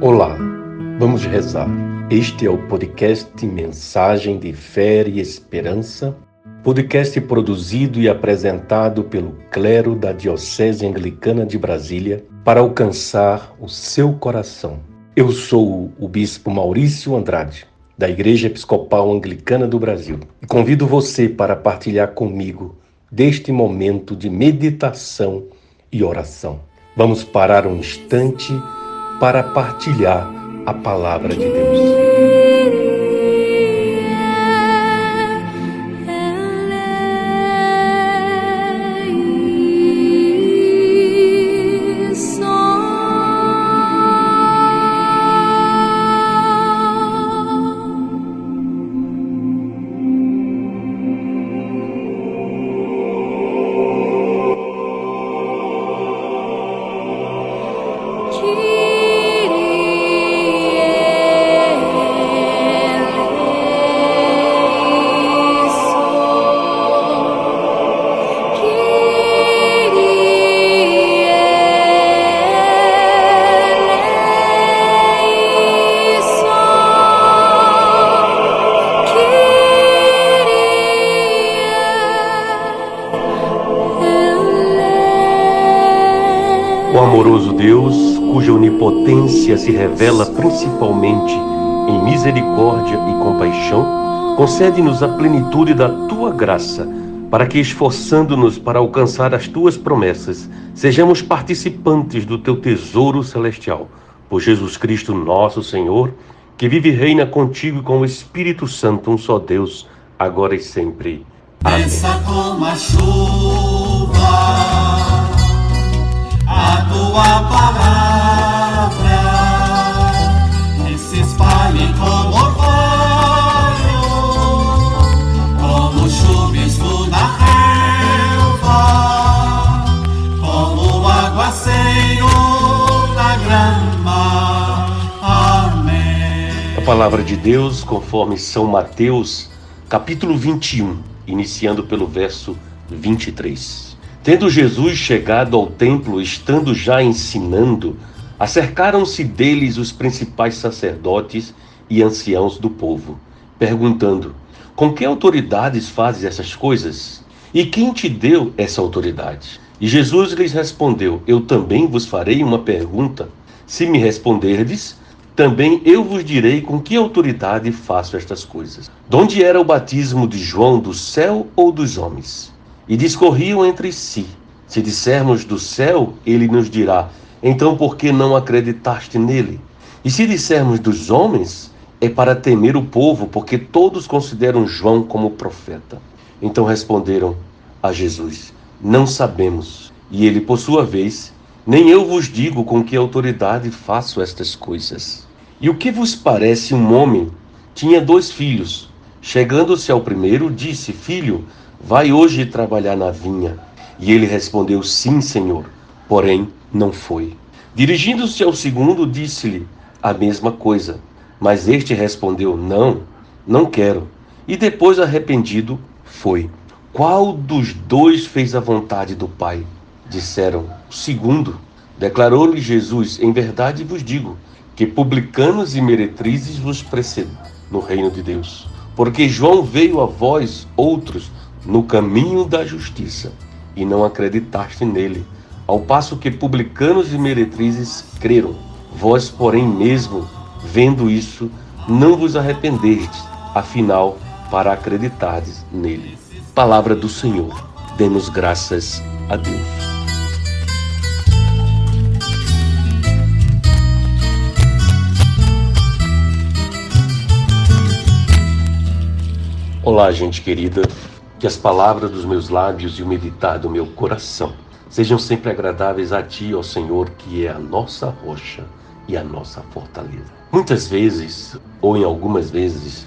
Olá, vamos rezar. Este é o podcast Mensagem de Fé e Esperança, podcast produzido e apresentado pelo clero da Diocese Anglicana de Brasília para alcançar o seu coração. Eu sou o Bispo Maurício Andrade, da Igreja Episcopal Anglicana do Brasil, e convido você para partilhar comigo deste momento de meditação e oração. Vamos parar um instante para partilhar a palavra de Deus. O amoroso Deus, cuja onipotência se revela principalmente em misericórdia e compaixão, concede-nos a plenitude da Tua graça, para que, esforçando-nos para alcançar as Tuas promessas, sejamos participantes do Teu tesouro celestial. Por Jesus Cristo nosso Senhor, que vive e reina contigo e com o Espírito Santo, um só Deus, agora e sempre. Amém. Desça como a chuva a Tua palavra, e se espalhe como orvalho, como chuvisco na relva, como aguaceiro na grama. Amém. A palavra de Deus, conforme São Mateus, capítulo 21, iniciando pelo verso 23. Tendo Jesus chegado ao templo, estando já ensinando, acercaram-se deles os principais sacerdotes e anciãos do povo, perguntando: com que autoridades fazes essas coisas? E quem te deu essa autoridade? E Jesus lhes respondeu: eu também vos farei uma pergunta. Se me responderdes, também eu vos direi com que autoridade faço estas coisas. Donde era o batismo de João, do céu ou dos homens? E discorriam entre si. Se dissermos do céu, ele nos dirá: então por que não acreditaste nele? E se dissermos dos homens, é para temer o povo, porque todos consideram João como profeta. Então responderam a Jesus: não sabemos. E ele, por sua vez: nem eu vos digo com que autoridade faço estas coisas. E o que vos parece? Um homem tinha 2 filhos. Chegando-se ao primeiro, disse: filho, vai hoje trabalhar na vinha. E ele respondeu: sim, Senhor. Porém, não foi. Dirigindo-se ao segundo, disse-lhe a mesma coisa. Mas este respondeu: não quero. E depois, arrependido, foi. Qual dos 2 fez a vontade do Pai? Disseram: o segundo. Declarou-lhe Jesus: em verdade vos digo, que publicanos e meretrizes vos precedem no reino de Deus. Porque João veio a vós, outros, no caminho da justiça, e não acreditaste nele, ao passo que publicanos e meretrizes creram. Vós, porém, mesmo vendo isso, não vos arrependestes, afinal, para acreditardes nele. Palavra do Senhor. Demos graças a Deus. Olá, gente querida. Que as palavras dos meus lábios e o meditar do meu coração sejam sempre agradáveis a Ti, ó Senhor, que é a nossa rocha e a nossa fortaleza. Muitas vezes, ou em algumas vezes,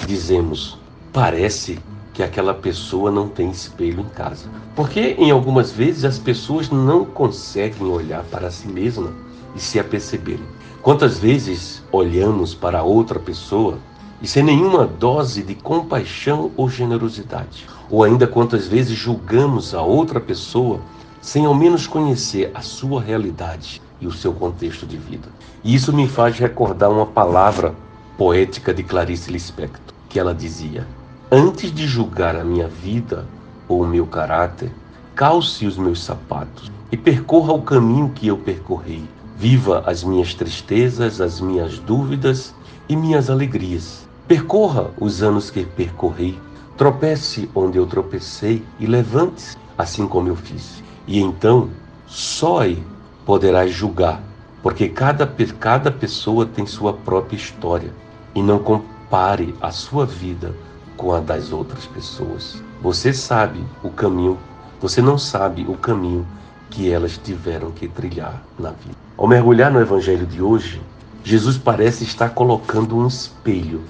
dizemos: parece que aquela pessoa não tem espelho em casa. Porque em algumas vezes as pessoas não conseguem olhar para si mesma e se aperceberem. Quantas vezes olhamos para outra pessoa e sem nenhuma dose de compaixão ou generosidade? Ou ainda quantas vezes julgamos a outra pessoa sem ao menos conhecer a sua realidade e o seu contexto de vida. E isso me faz recordar uma palavra poética de Clarice Lispector, que ela dizia: antes de julgar a minha vida ou o meu caráter, calce os meus sapatos e percorra o caminho que eu percorri. Viva as minhas tristezas, as minhas dúvidas e minhas alegrias. Percorra os anos que percorri. Tropece onde eu tropecei e levante-se, assim como eu fiz. E então, só aí poderás julgar, porque cada pessoa tem sua própria história. E não compare a sua vida com a das outras pessoas. Você sabe o caminho, você não sabe o caminho que elas tiveram que trilhar na vida. Ao mergulhar no evangelho de hoje, Jesus parece estar colocando um espelho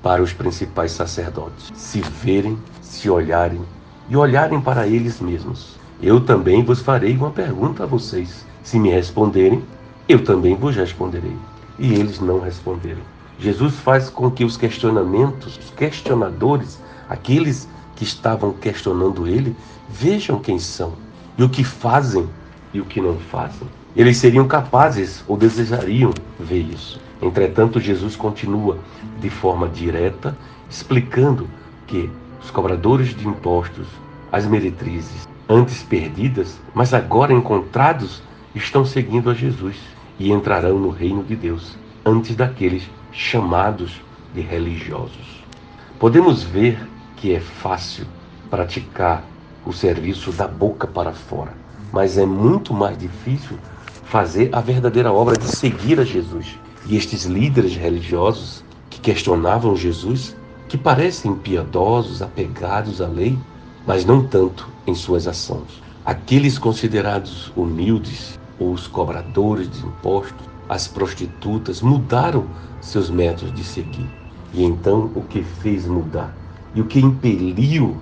para os principais sacerdotes se verem, se olharem e olharem para eles mesmos. Eu também vos farei uma pergunta a vocês. Se me responderem, eu também vos responderei. E eles não responderam. Jesus faz com que os questionadores, aqueles que estavam questionando ele, vejam quem são e o que fazem e o que não fazem. Eles seriam capazes ou desejariam ver isso. Entretanto, Jesus continua de forma direta, explicando que os cobradores de impostos, as meretrizes, antes perdidas, mas agora encontrados, estão seguindo a Jesus e entrarão no reino de Deus, antes daqueles chamados de religiosos. Podemos ver que é fácil praticar o serviço da boca para fora, mas é muito mais difícil fazer a verdadeira obra de seguir a Jesus. E estes líderes religiosos que questionavam Jesus, que parecem piedosos, apegados à lei, mas não tanto em suas ações. Aqueles considerados humildes, os cobradores de impostos, as prostitutas, mudaram seus métodos de seguir. E então o que fez mudar? E o que impediu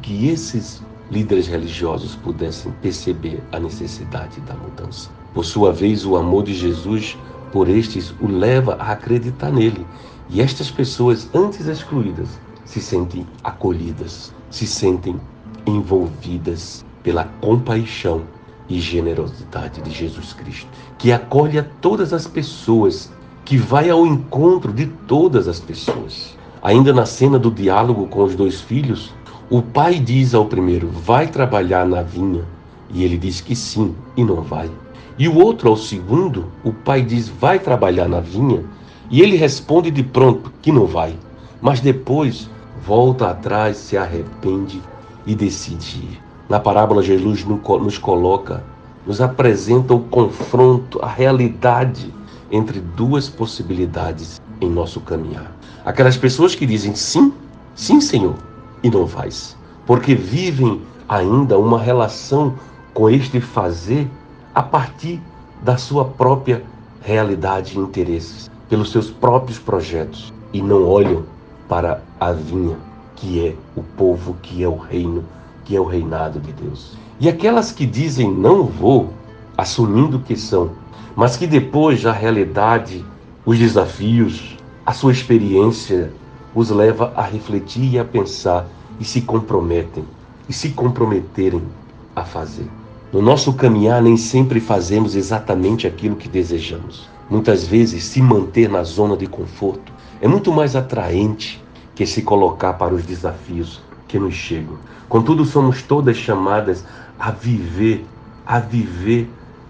que esses líderes religiosos pudessem perceber a necessidade da mudança? Por sua vez, o amor de Jesus por estes o leva a acreditar nele. E estas pessoas antes excluídas se sentem acolhidas, se sentem envolvidas pela compaixão e generosidade de Jesus Cristo, que acolhe a todas as pessoas, que vai ao encontro de todas as pessoas. Ainda na cena do diálogo com os dois filhos, o pai diz ao primeiro: vai trabalhar na vinha? E ele diz que sim, e não vai. E o outro, ao segundo, o pai diz: vai trabalhar na vinha? E ele responde de pronto que não vai. Mas depois volta atrás, se arrepende e decide ir. Na parábola, Jesus nos apresenta o confronto, a realidade entre duas possibilidades em nosso caminhar. Aquelas pessoas que dizem sim, sim, Senhor, e não faz, porque vivem ainda uma relação com este fazer a partir da sua própria realidade e interesses, pelos seus próprios projetos, e não olham para a vinha, que é o povo, que é o reino, que é o reinado de Deus. E aquelas que dizem não vou, assumindo que são, mas que depois a realidade, os desafios, a sua experiência os leva a refletir e a pensar e se comprometerem a fazer. No nosso caminhar, nem sempre fazemos exatamente aquilo que desejamos. Muitas vezes, se manter na zona de conforto é muito mais atraente que se colocar para os desafios que nos chegam. Contudo, somos todas chamadas a viver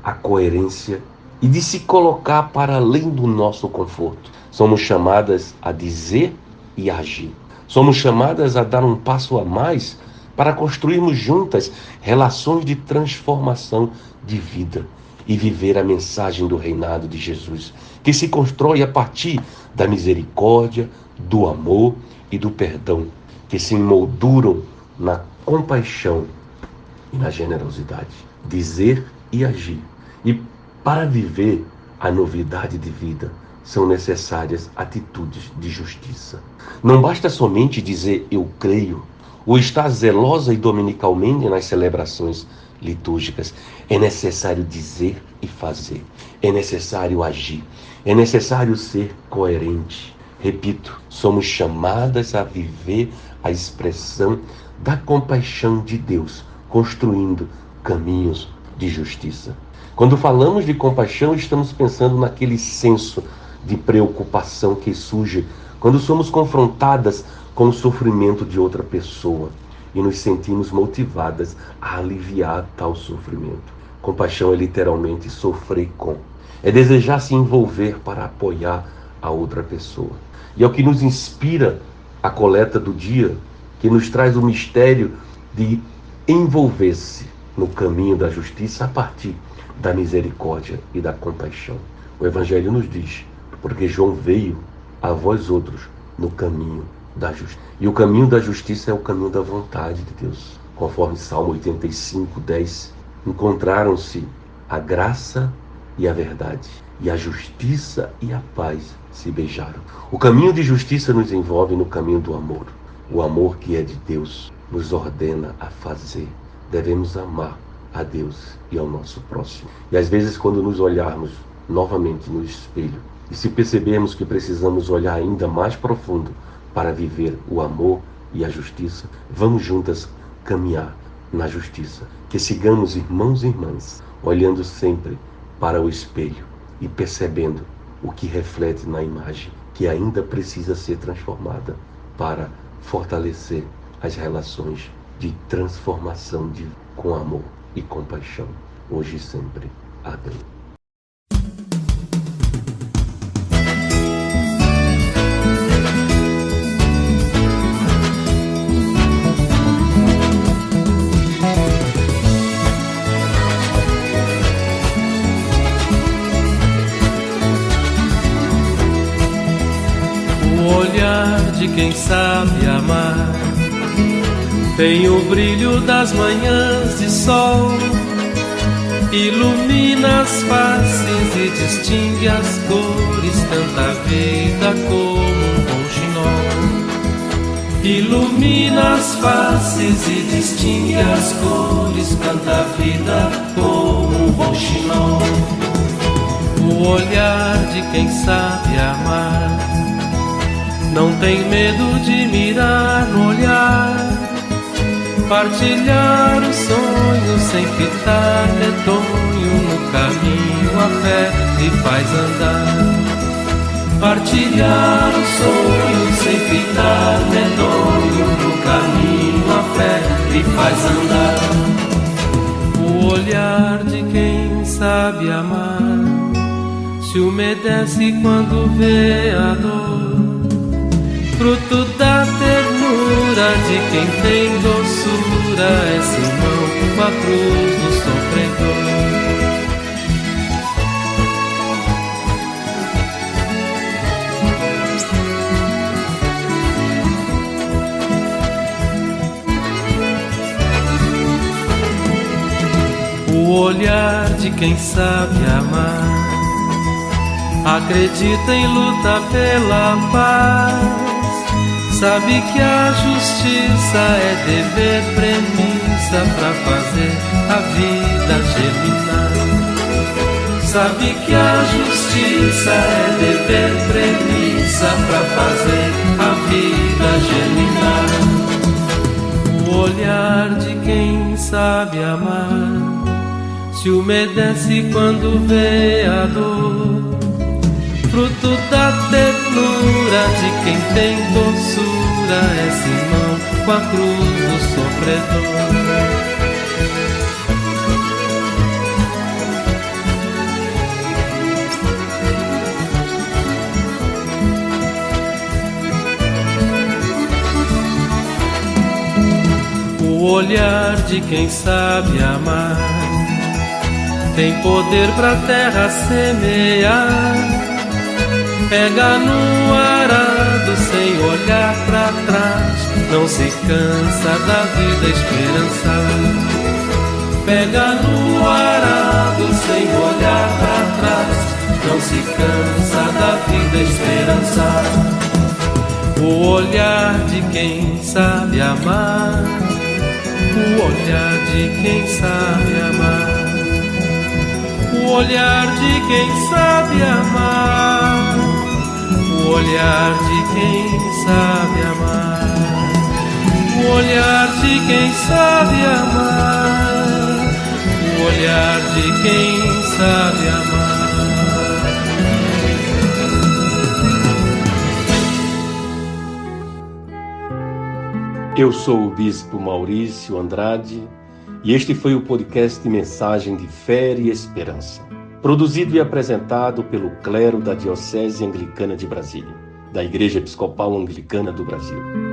a coerência e de se colocar para além do nosso conforto. Somos chamadas a dizer e agir. Somos chamadas a dar um passo a mais para construirmos juntas relações de transformação de vida e viver a mensagem do reinado de Jesus, que se constrói a partir da misericórdia, do amor e do perdão, que se emolduram na compaixão e na generosidade. Dizer e agir. E para viver a novidade de vida, são necessárias atitudes de justiça. Não basta somente dizer eu creio, ou estar zelosa e dominicalmente nas celebrações litúrgicas. É necessário dizer e fazer. É necessário agir. É necessário ser coerente. Repito, somos chamadas a viver a expressão da compaixão de Deus, construindo caminhos de justiça. Quando falamos de compaixão, estamos pensando naquele senso de preocupação que surge quando somos confrontadas com o sofrimento de outra pessoa e nos sentimos motivadas a aliviar tal sofrimento. Compaixão é literalmente sofrer com. É desejar se envolver para apoiar a outra pessoa. E é o que nos inspira a coleta do dia, que nos traz o mistério de envolver-se no caminho da justiça a partir da misericórdia e da compaixão. O Evangelho nos diz, porque João veio a vós outros no caminho da justiça. E o caminho da justiça é o caminho da vontade de Deus. Conforme Salmo 85, 10, encontraram-se a graça e a verdade, e a justiça e a paz se beijaram. O caminho de justiça nos envolve no caminho do amor. O amor que é de Deus nos ordena a fazer. Devemos amar a Deus e ao nosso próximo. E às vezes, quando nos olharmos novamente no espelho e se percebermos que precisamos olhar ainda mais profundo para viver o amor e a justiça, vamos juntas caminhar na justiça. Que sigamos, irmãos e irmãs, olhando sempre para o espelho e percebendo o que reflete na imagem, que ainda precisa ser transformada para fortalecer as relações de transformação com amor e compaixão, hoje e sempre. Amém. O olhar de quem sabe amar tem o brilho das manhãs de sol, ilumina as faces e distingue as cores, canta a vida como um rouxinol. Ilumina as faces e distingue as cores, canta a vida como um rouxinol. O olhar de quem sabe amar não tem medo de mirar no olhar, partilhar os sonhos sem fitar medonho, no caminho a fé lhe faz andar. Partilhar os sonhos sem fitar medonho, no caminho a fé lhe faz andar. O olhar de quem sabe amar se umedece quando vê a dor, fruto da ternura de quem tem doçura, é Simão com a cruz do sofredor. O olhar de quem sabe amar acredita em luta pela paz, sabe que a justiça é dever, premissa pra fazer a vida germinar. Sabe que a justiça é dever, premissa pra fazer a vida germinar. O olhar de quem sabe amar se umedece quando vê a dor, fruto da ternura de quem tem doçura, é Simão com a cruz do sofredor. O olhar de quem sabe amar tem poder pra terra semear, pega no arado sem olhar pra trás, não se cansa da vida esperançar. Pega no arado sem olhar pra trás, não se cansa da vida esperançar. O olhar de quem sabe amar, o olhar de quem sabe amar, o olhar de quem sabe amar, o olhar de quem sabe amar, o olhar de quem sabe amar, o olhar de quem sabe amar. Eu sou o Bispo Maurício Andrade e este foi o podcast Mensagem de Fé e Esperança, produzido e apresentado pelo clero da Diocese Anglicana de Brasília, da Igreja Episcopal Anglicana do Brasil.